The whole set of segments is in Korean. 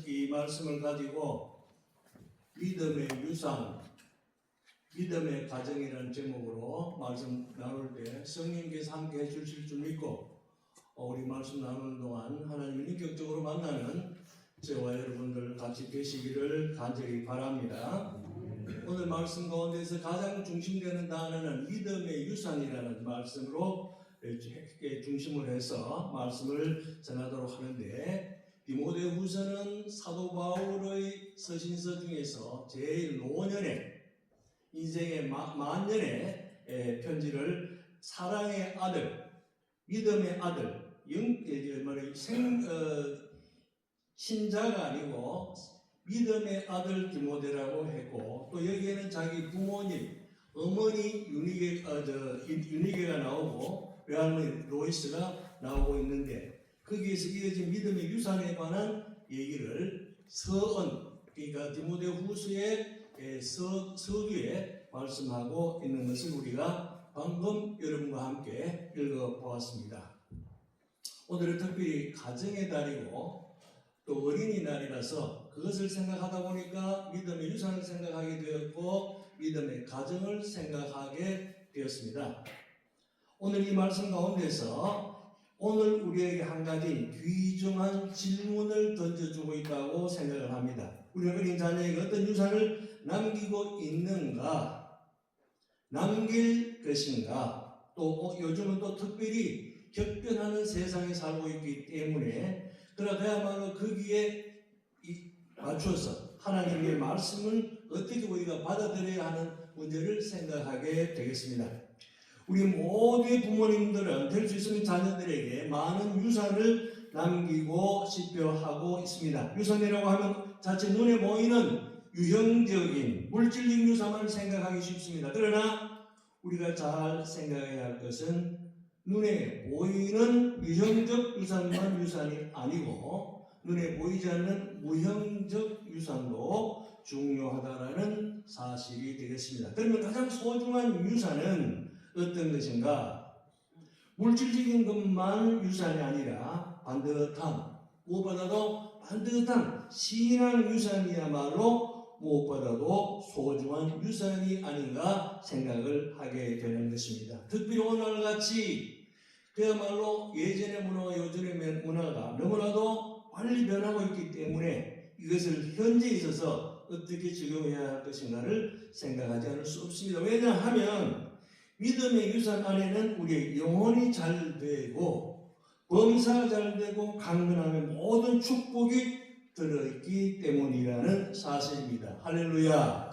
이 말씀을 가지고 믿음의 유산, 믿음의 가정이라는 제목으로 말씀 나눌 때 성령께서 함께 해주실 줄 믿고 우리 말씀 나누는 동안 하나님을 인격적으로 만나는 저와 여러분들 같이 되시기를 간절히 바랍니다. 오늘 말씀 가운데서 가장 중심되는 단어는 믿음의 유산이라는 말씀으로 중심을 해서 말씀을 전하도록 하는데, 디모데후서는 사도 바울의 서신서 중에서 제일 노년의 인생의 만년의 편지를 사랑의 아들, 믿음의 아들, 신자가 아니고 믿음의 아들 디모데라고 했고, 또 여기에는 자기 부모님, 어머니 유니게가 나오고 외할머니 로이스가 나오고 있는데, 거기에서 이어진 믿음의 유산에 관한 얘기를 서언, 그러니까 디모데후서의 서두에 말씀하고 있는 것을 우리가 방금 여러분과 함께 읽어보았습니다. 오늘은 특별히 가정의 달이고 또 어린이날이라서 그것을 생각하다 보니까 믿음의 유산을 생각하게 되었고 믿음의 가정을 생각하게 되었습니다. 오늘 이 말씀 가운데서 오늘 우리에게 한 가지 귀중한 질문을 던져주고 있다고 생각을 합니다. 우리 어린 자녀에게 어떤 유산을 남기고 있는가, 남길 것인가, 또 요즘은 또 특별히 격변하는 세상에 살고 있기 때문에 그야말로 거기에 맞춰서 하나님의 말씀을 어떻게 우리가 받아들여야 하는 문제를 생각하게 되겠습니다. 우리 모두의 부모님들은 될 수 있으면 자녀들에게 많은 유산을 남기고 싶어 하고 있습니다. 유산이라고 하면 자칫 눈에 보이는 유형적인 물질적 유산만 생각하기 쉽습니다. 그러나 우리가 잘 생각해야 할 것은 눈에 보이는 유형적 유산만 유산이 아니고 눈에 보이지 않는 무형적 유산도 중요하다라는 사실이 되겠습니다. 그러면 가장 소중한 유산은 어떤 것인가? 물질적인 것만 유산이 아니라 반듯한, 무엇보다도 반듯한 신앙 유산이야말로 무엇보다도 소중한 유산이 아닌가 생각을 하게 되는 것입니다. 특별히 오늘같이 그야말로 예전의 문화와 요즘의 문화가 너무나도 빨리 변하고 있기 때문에 이것을 현재에 있어서 어떻게 적용해야 할 것인가를 생각하지 않을 수 없습니다. 왜냐하면 믿음의 유산 안에는 우리의 영혼이 잘 되고 범사가 잘 되고 강건함의 모든 축복이 들어있기 때문이라는 사실입니다. 할렐루야.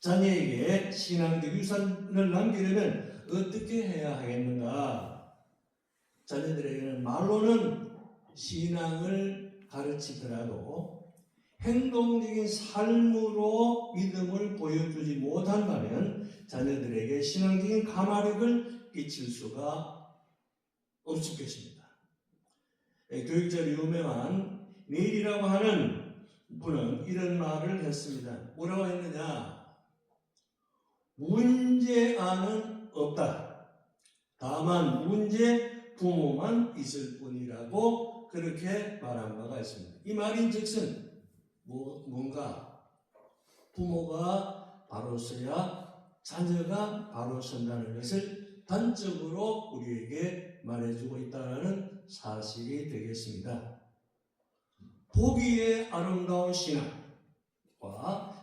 자녀에게 신앙적 유산을 남기려면 어떻게 해야 하겠는가? 자녀들에게는 말로는 신앙을 가르치더라도 행동적인 삶으로 믿음을 보여주지 못한다면 자녀들에게 신앙적인 가마력을 끼칠 수가 없을 것입니다. 교육자로 유명한 네일이라고 하는 분은 이런 말을 했습니다. 뭐라고 했느냐? 문제아는 없다. 다만 문제 부모만 있을 뿐이라고 그렇게 말한 바가 있습니다. 이 말인즉슨 뭔가 부모가 바로 서야 자녀가 바로 선다는 것을 단적으로 우리에게 말해주고 있다는 사실이 되겠습니다. 보기에 아름다운 신앙과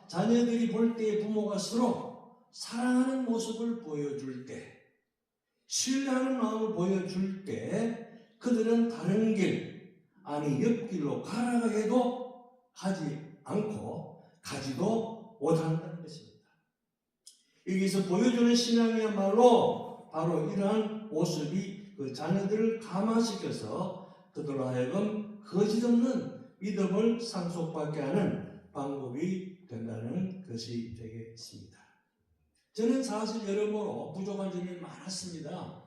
자녀들이 볼 때 부모가 서로 사랑하는 모습을 보여줄 때, 신뢰하는 마음을 보여줄 때 그들은 다른 길, 아니 옆길로 가라고 해도 가지 않고 가지도 못한다는 것입니다. 여기서 보여주는 신앙이야말로 바로 이러한 모습이 그 자녀들을 감화시켜서 그들로 하여금 거짓없는 믿음을 상속받게 하는 방법이 된다는 것이 되겠습니다. 저는 사실 여러모로 부족한 점이 많았습니다.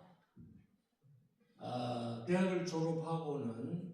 대학을 졸업하고는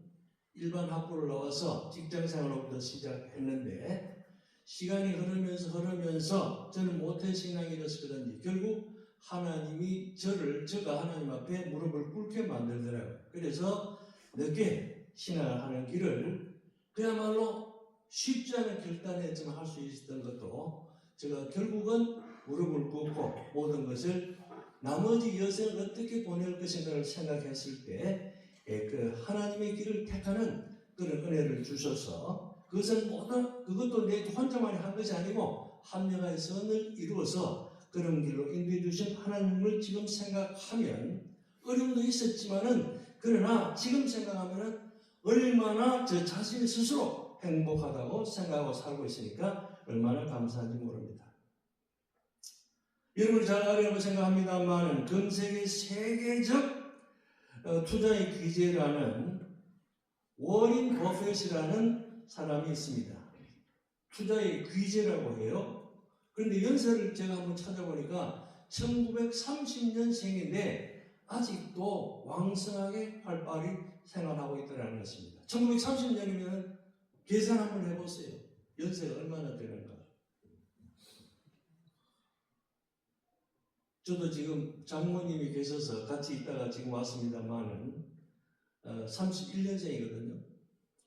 일반 학부를 나와서 직장생활로부터 시작했는데 시간이 흐르면서 저는 모태신앙이 되었거든요. 결국 하나님이 저가 하나님 앞에 무릎을 꿇게 만들더라고요. 그래서 늦게 신앙하는 길을 그야말로 쉽지 않은 결단이었지만 할 수 있었던 것도 제가 결국은 무릎을 꿇고 모든 것을 나머지 여생을 어떻게 보낼 것인가를 생각했을 때 그 하나님의 길을 택하는 그런 은혜를 주셔서 그것도 내 혼자만이 한 것이 아니고 합력의 선을 이루어서 그런 길로 인도해 주신 하나님을 지금 생각하면 어려움도 있었지만은 그러나 지금 생각하면은 얼마나 저 자신 스스로 행복하다고 생각하고 살고 있으니까 얼마나 감사한지 모릅니다. 여러분 잘 알려고 생각합니다만 금세기 세계적 투자의 귀재라는 워린 버핏이라는 사람이 있습니다. 투자의 귀재라고 해요. 그런데 연세를 제가 한번 찾아보니까 1930년생인데 아직도 왕성하게 활발히 생활하고 있다는 것입니다. 1930년이면 계산 한번 해보세요. 연세가 얼마나 되는가. 저도 지금 장모님이 계셔서 같이 있다가 지금 왔습니다만은 31년생이거든요.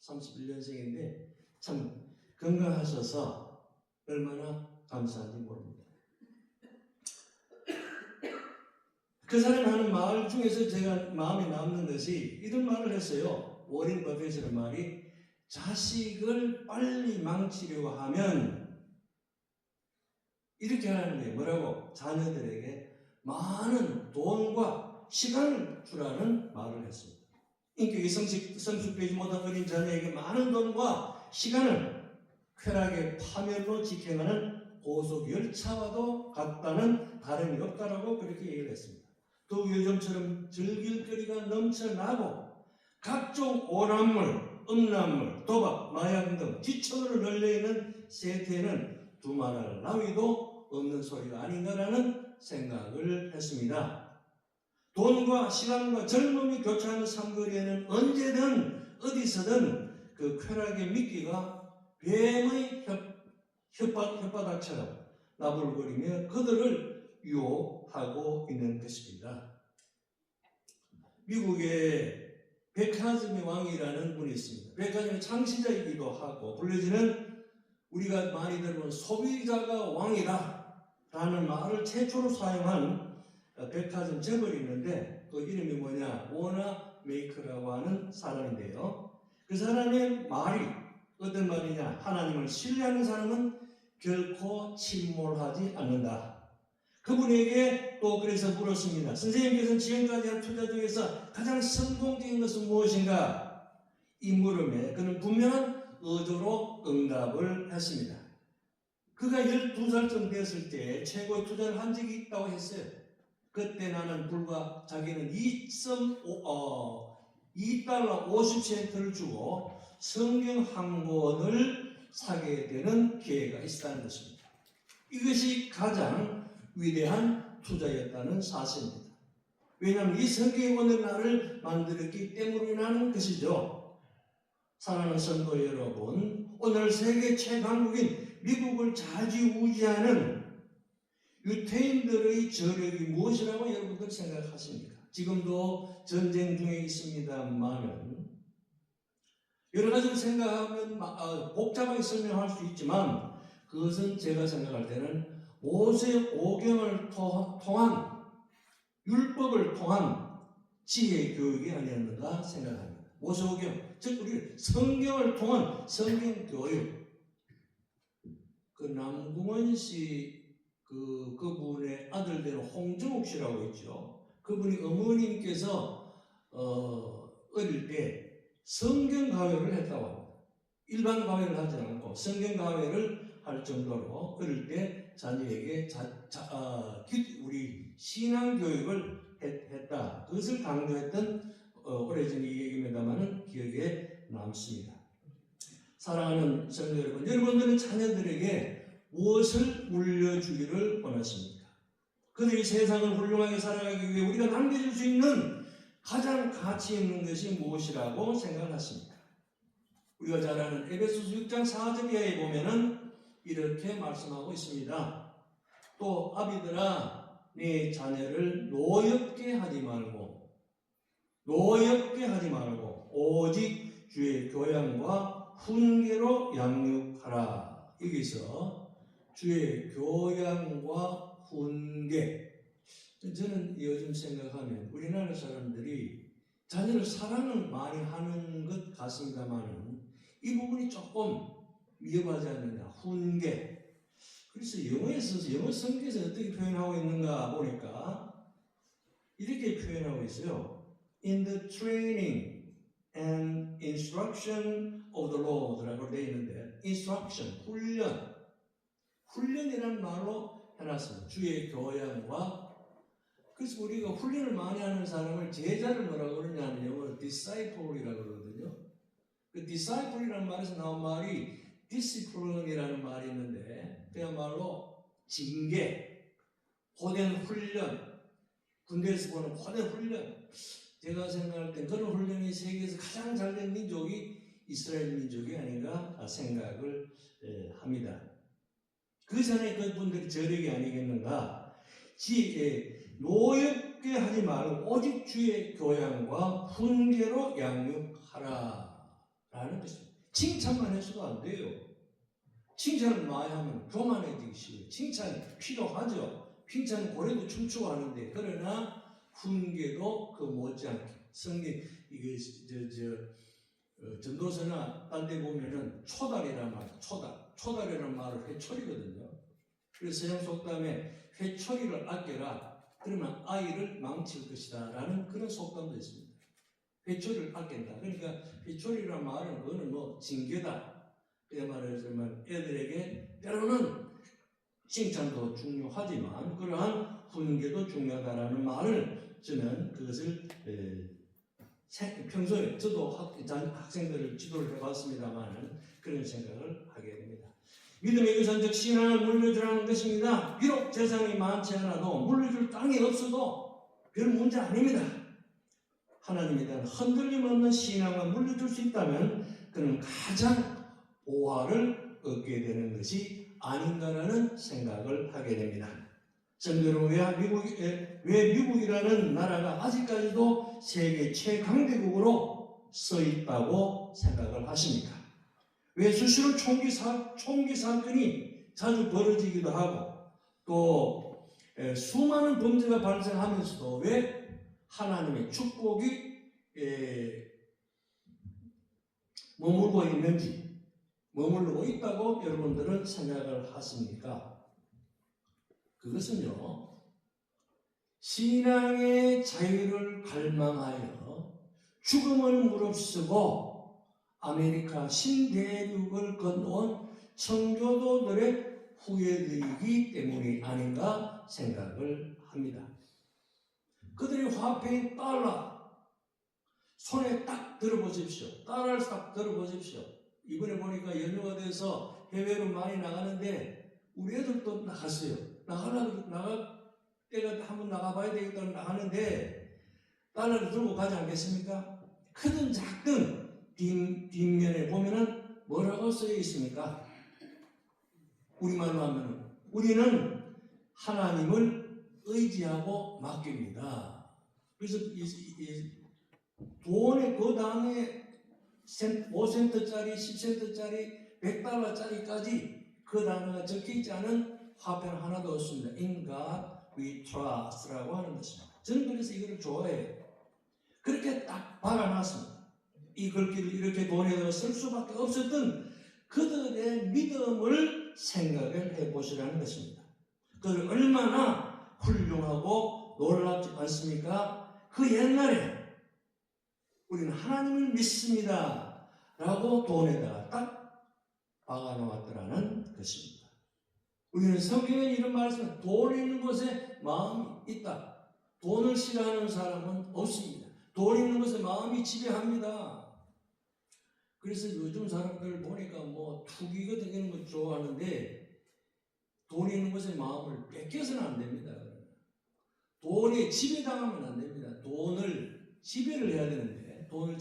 31년생인데 참 건강하셔서 얼마나 감사한지 모릅니다. 그 사람이 하는 말 중에서 제가 마음에 남는 것이 이런 말을 했어요. 워린 버핏이라는 말이 자식을 빨리 망치려고 하면 이렇게 하는 거예요. 뭐라고? 자녀들에게 많은 돈과 시간을 주라는 말을 했습니다. 인격이 성숙되지 못한 어린 자녀에게 많은 돈과 시간을 쾌락의 파멸로 직행하는 고속 열차와도 같다는 다름이 없다라고 그렇게 얘기를 했습니다. 또 요즘처럼 즐길 거리가 넘쳐나고 각종 오남물, 음란물, 도박, 마약 등 지천으로 널려있는 세태에는 두말할 나위도 없는 소리가 아닌가라는 생각을 했습니다. 돈과 시간과 젊음이 교차하는 삼거리에는 언제든 어디서든 그 쾌락의 미끼가 뱀의 혓바닥처럼 나불거리며 그들을 유혹하고 있는 것입니다. 미국의 베카즘의 왕이라는 분이 있습니다. 베카즘의 창시자이기도 하고 불려지는 우리가 많이 들어본 소비자가 왕이다 라는 말을 최초로 사용한 백화점 재벌이 있는데 그 이름이 뭐냐? 워너 메이커라고 하는 사람인데요. 그 사람의 말이 어떤 말이냐? 하나님을 신뢰하는 사람은 결코 침몰하지 않는다. 그분에게 또 그래서 물었습니다. 선생님께서는 지금까지 한 투자 중에서 가장 성공적인 것은 무엇인가? 이 물음에 그는 분명한 의도로 응답을 했습니다. 그가 12살쯤 되었을 때 최고의 투자를 한 적이 있다고 했어요. 그때 나는 불과 자기는 2달러 50센트를 주고 성경 한 권을 사게 되는 기회가 있었다는 것입니다. 이것이 가장 위대한 투자였다는 사실입니다. 왜냐하면 이 성경의 오늘 나를 만들었기 때문에 나는 것이죠. 사랑하는 성도 여러분, 오늘 세계 최강국인 미국을 좌지우지하는 유태인들의 저력이 무엇이라고 여러분들 생각하십니까? 지금도 전쟁 중에 있습니다만은 여러 가지를 생각하면 복잡하게 설명할 수 있지만 그것은 제가 생각할 때는 모세오경을 통한 율법을 통한 지혜 교육이 아니었는가 생각합니다. 모세오경, 즉 우리 성경을 통한 성경 교육. 그 남궁원 씨 그분의 아들 되는 홍정욱 씨라고 있죠. 그분이 어머님께서 어릴 때 성경 가회를 했다고 합니다. 일반 가회를 하지 않고 성경 가회를 할 정도로 어릴 때 자녀에게 우리 신앙 교육을 했다. 그것을 강조했던 오래전 이 얘기입니다만은 기억에 남습니다. 사랑하는 성도 여러분, 여러분들은 자녀들에게 무엇을 물려주기를 원하십니까? 그들이 세상을 훌륭하게 살아가기 위해 우리가 남겨줄 수 있는 가장 가치 있는 것이 무엇이라고 생각하십니까? 우리가 잘 아는 에베소서 6장 4절 이하에 보면은 이렇게 말씀하고 있습니다. 또 아비들아 네 자녀를 노엽게 하지 말고 오직 주의 교양과 훈계로 양육하라. 여기서 주의 교양과 훈계. 저는 요즘 생각하면 우리나라 사람들이 자녀를 사랑을 많이 하는 것 같습니다만은 이 부분이 조금 위험하지 않느냐. 훈계. 그래서 영어에서 영어 성경에서 어떻게 표현하고 있는가 보니까 이렇게 표현하고 있어요. In the training and instruction of the Lord라고 되어 있는데 instruction, 훈련이라는 말로 해놨습니다. 주의 교양과. 그래서 우리가 훈련을 많이 하는 사람을 제자를 뭐라고 그러냐면 영어로 disciple이라고 그러거든요. 그 disciple이라는 말에서 나온 말이 discipline이라는 말이 있는데 그야말로 징계, 고된 훈련, 군대에서 보는 고된 훈련. 제가 생각할 때 그런 훈련이 세계에서 가장 잘된 민족이 이스라엘 민족이 아닌가 생각을 합니다. 그 전에 그분들이 저력이 아니겠는가. 노엽게 하지 말고 오직 주의 교양과 훈계로 양육하라 라는 것입니다. 칭찬만 해서도 안 돼요. 칭찬을 많이 하면 교만해지기 쉬워요. 칭찬이 필요하죠. 칭찬은 고래도 춤추고 하는데 그러나 훈계도 그 못지않게 성경 이게 전도서나 딴 데 보면은 초달이란 말, 초달이라는 말을 회초리거든요. 그래서 서양 속담에 회초리를 아껴라. 그러면 아이를 망칠 것이다 라는 그런 속담도 있습니다. 회초리를 아낀다. 그러니까 회초리라는 말은 그거는 뭐 징계다. 그 말하자면 애들에게 때로는 칭찬도 중요하지만 그러한 훈계도 중요하다라는 말을 저는 그것을 평소에 저도 학생들을 지도를 해봤습니다만 그런 생각을 하게 됩니다. 믿음의 유산적 신앙을 물려주라는 것입니다. 비록 재산이 많지 않아도 물려줄 땅이 없어도 별 문제 아닙니다. 하나님에 대한 흔들림 없는 신앙을 물려줄 수 있다면 그는 가장 보화를 얻게 되는 것이 아닌가라는 생각을 하게 됩니다. 정교로 왜 미국이라는 나라가 아직까지도 세계 최강대국으로 서 있다고 생각을 하십니까? 왜 수시로 총기 사건이 자주 벌어지기도 하고 또 수많은 범죄가 발생하면서도 왜 하나님의 축복이 머물고 있다고 여러분들은 생각을 하십니까? 그것은요, 신앙의 자유를 갈망하여 죽음을 무릅쓰고 아메리카 신대륙을 건너온 청교도들의 후예들이기 때문이 아닌가 생각을 합니다. 그들의 화폐인 달러 손에 딱 들어보십시오. 달러를 딱 들어보십시오. 이번에 보니까 연휴가 돼서 해외로 많이 나가는데 우리 애들도 나갔어요. 나갈 때가 한번 나가봐야 되겠다고 나가는데 달러를 들고 가지 않겠습니까? 크든 작든 뒷면에 보면은 뭐라고 쓰여 있습니까? 우리말로 하면은 우리는 하나님을 의지하고 맡깁니다. 그래서 돈의 그 당에 5센트짜리, 10센트짜리, 100달러짜리까지 그 단어가 적혀있지 않은 화폐는 하나도 없습니다. In God we trust라고 하는 것입니다. 저는 그래서 이걸 좋아해요. 그렇게 딱 박아놨습니다. 이 글귀를 이렇게 돈에다가 쓸 수밖에 없었던 그들의 믿음을 생각을 해보시라는 것입니다. 그들 얼마나 훌륭하고 놀랍지 않습니까? 그 옛날에 우리는 하나님을 믿습니다 라고 돈에다가 딱 박아놓았더라는 것입니다. 우리는 성경에 이런 말을 쓰면 돈 있는 곳에 마음이 있다. 돈을 싫어하는 사람은 없습니다. 돈 있는 곳에 마음이 지배합니다. 그래서 요즘 사람들 보니까 뭐 투기 같은 이런 거 좋아하는데 돈 있는 곳에 마음을 뺏겨서는 안 됩니다. 돈에 지배당하면 안 됩니다. 돈을 지배를 해야 되는데 돈의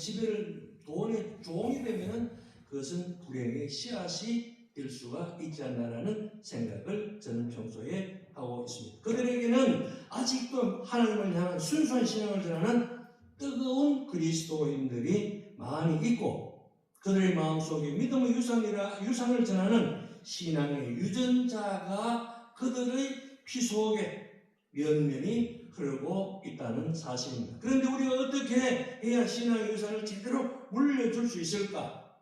종이 되면 그것은 불행의 씨앗이 될 수가 있지 않나라는 생각을 저는 평소에 하고 있습니다. 그들에게는 아직도 하나님을 향한 순수한 신앙을 전하는 뜨거운 그리스도인들이 많이 있고 그들의 마음속에 믿음의 유산을 전하는 신앙의 유전자가 그들의 피 속에 면면히 흐르고 있다는 사실입니다. 그런데 우리가 어떻게 해야 신앙의 유산을 제대로 물려줄 수 있을까?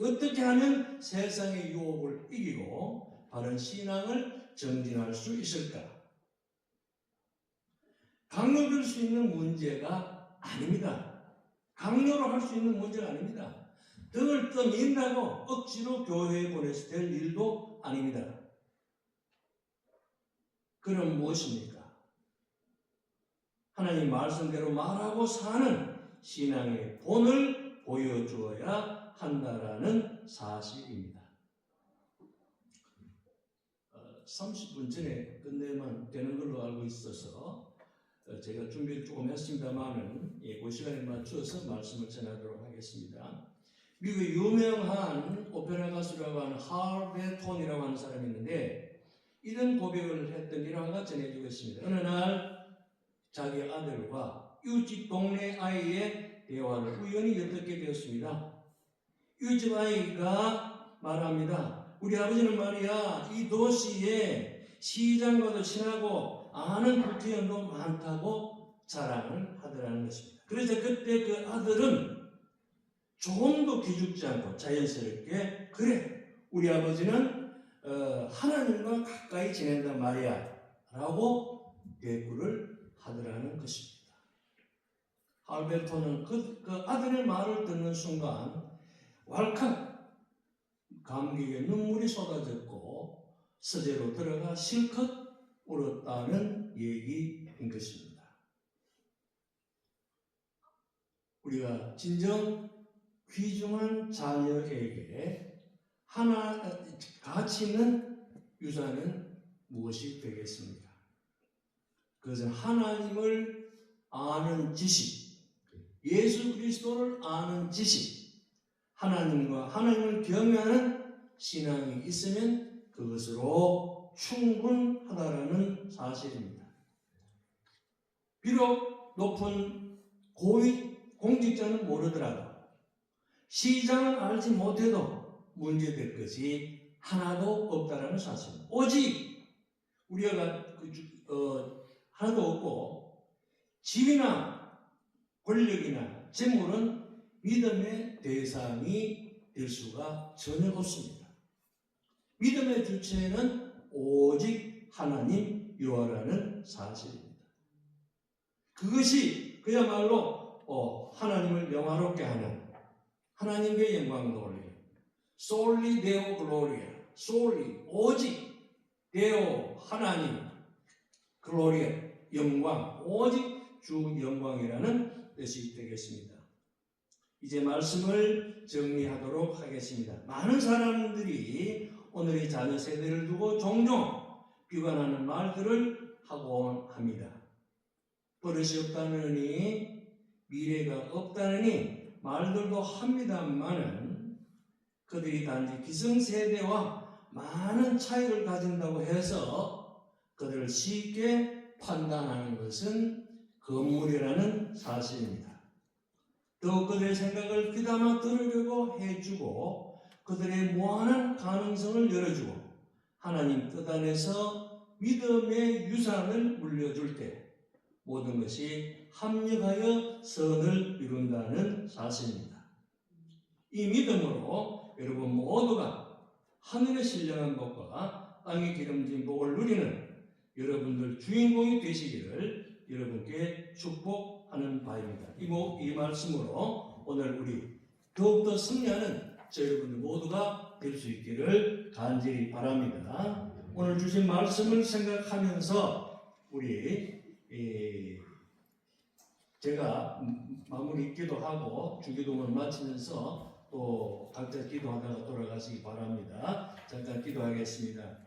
어떻게 하면 세상의 유혹을 이기고 바른 신앙을 정진할 수 있을까? 강요될 수 있는 문제가 아닙니다. 강요로 할 수 있는 문제가 아닙니다. 등을 떠민다고 억지로 교회에 보내서 될 일도 아닙니다. 그럼 무엇입니까? 하나님 말씀대로 말하고 사는 신앙의 본을 보여주어야 한다라는 사실입니다. 30분 전에 끝내면 되는 걸로 알고 있어서 제가 준비를 조금 했습니다만은 그 시간에 맞춰서 말씀을 전하도록 하겠습니다. 미국의 유명한 오페라 가수라고 하는 할 베톤이라고 하는 사람이 있는데 이런 고백을 했던 일화가 전해지고 있습니다. 어느 날 자기 아들과 이웃집 동네 아이의 대화를 우연히 엿듣게 되었습니다. 이웃집 아이가 말합니다. 우리 아버지는 말이야 이 도시에 시장과도 친하고 아는 국회의원도 많다고 자랑을 하더라는 것입니다. 그래서 그때 그 아들은 조금도 기죽지 않고 자연스럽게 그래 우리 아버지는 하나님과 가까이 지낸단 말이야 라고 대꾸를 하더라는 것입니다. 알베르토는 그 아들의 말을 듣는 순간 왈칵 감격에 눈물이 쏟아졌고 서재로 들어가 실컷 울었다는 얘기인 것입니다. 우리가 진정 귀중한 자녀에게 가치 있는 유산은 무엇이 되겠습니까? 그것은 하나님을 아는 지식, 예수 그리스도를 아는 지식, 하나님을 경외하는 신앙이 있으면 그것으로 충분하다라는 사실입니다. 비록 높은 고위 공직자는 모르더라도 시장을 알지 못해도 문제될 것이 하나도 없다라는 사실입니다. 오직 우리가 하나도 없고 지위나 권력이나 재물은 믿음의 대상이 될 수가 전혀 없습니다. 믿음의 주체는 오직 하나님 여호와라는 사실입니다. 그것이 그야말로 하나님을 영화롭게 하는 하나님의 영광 돌리는 솔리 데오 글로리아 솔리 오직 데오 하나님 글로리아 영광 오직 주 영광이라는 뜻이 되겠습니다. 이제 말씀을 정리하도록 하겠습니다. 많은 사람들이 오늘의 자녀 세대를 두고 종종 비관하는 말들을 하곤 합니다. 버릇이 없다느니 미래가 없다느니 말들도 합니다만은 그들이 단지 기성세대와 많은 차이를 가진다고 해서 그들을 쉽게 판단하는 것은 건물이라는 사실입니다. 더욱 그들의 생각을 귀담아 들으려고 해주고 그들의 무한한 가능성을 열어주고 하나님 뜻 안에서 믿음의 유산을 물려줄 때 모든 것이 합력하여 선을 이룬다는 사실입니다. 이 믿음으로 여러분 모두가 하늘의 신령한 복과 땅의 기름진 복을 누리는 여러분들 주인공이 되시기를 여러분께 축복하는 바입니다. 이 말씀으로 오늘 우리 더욱더 승리하는 저 여러분들 모두가 될 수 있기를 간절히 바랍니다. 오늘 주신 말씀을 생각하면서 우리 제가 마무리 기도하고 주기도문을 마치면서 또 각자 기도하다가 돌아가시기 바랍니다. 잠깐 기도하겠습니다.